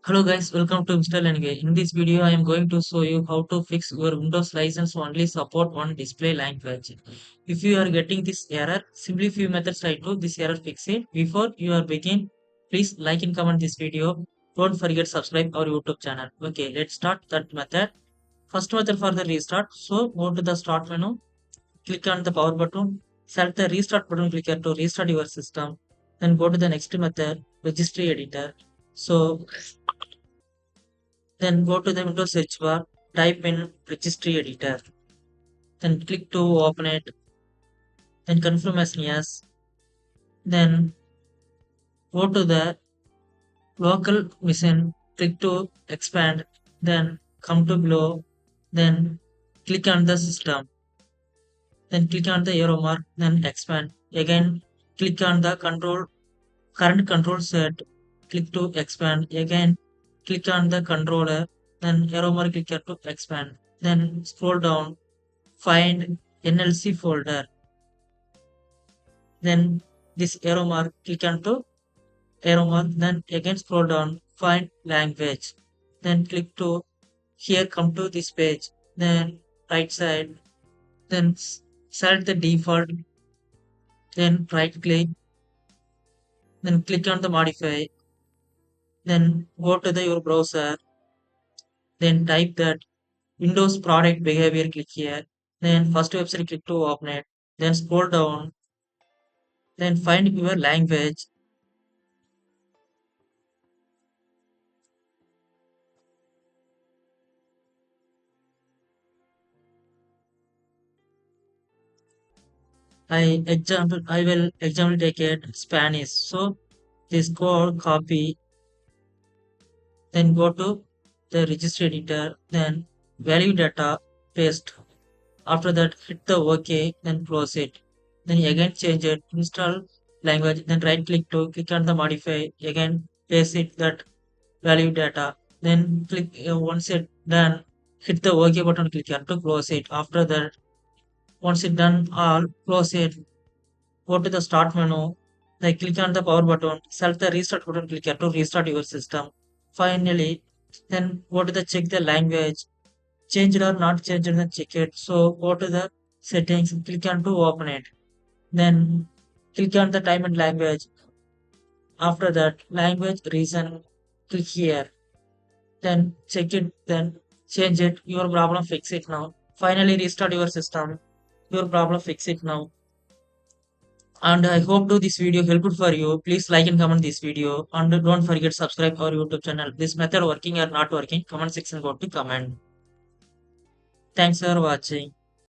Hello guys, welcome to MR.LEARNING. In this video, I am going to show you how to fix your Windows license only support one display language. If you are getting this error, simply few methods try to this error fix it. Before you are begin, please like and comment this video. Don't forget subscribe our YouTube channel. Okay, let's start that method. First method for the restart. So go to the start menu, click on the power button, select the restart button, click here to restart your system. Then go to the next method, registry editor. So then go to the Windows search bar, type in registry editor, then click to open it, then confirm as yes, then go to the local machine, click to expand, then come to below, then click on the system, then click on the arrow mark, then expand. Again, click on the current control set, click to expand. Again, click on the controller, then arrow mark, click here to expand. Then scroll down, find NLC folder, then this arrow mark, click on to arrow mark, then again scroll down, find language, then click to here, come to this page, then right side, then select the default, then right click, then click on the modify, then go to the your browser, then type that Windows product behavior, click here, then first website, click to open it, then scroll down, then find your language. I will example take it Spanish. So this code copy, then go to the register editor, then value data, paste. After that, hit the OK, then close it. Then again change it, install language, then right click to click on the modify, again paste it that value data. Then click once it done, hit the OK button, click here to close it. After that, once it done all, close it. Go to the start menu, then click on the power button, select the restart button, click here to restart your system. Finally, then go to the check the language, change it or not change it, then check it. So go to the settings, click on to open it. Then click on the time and language. After that, language reason, click here. Then check it, then change it. Your problem fix it now. Finally restart your system. Your problem fix it now. And I hope to this video helpful for you. Please like and comment this video, and don't forget subscribe our YouTube channel. This method working or not working, comment section go to comment. Thanks for watching.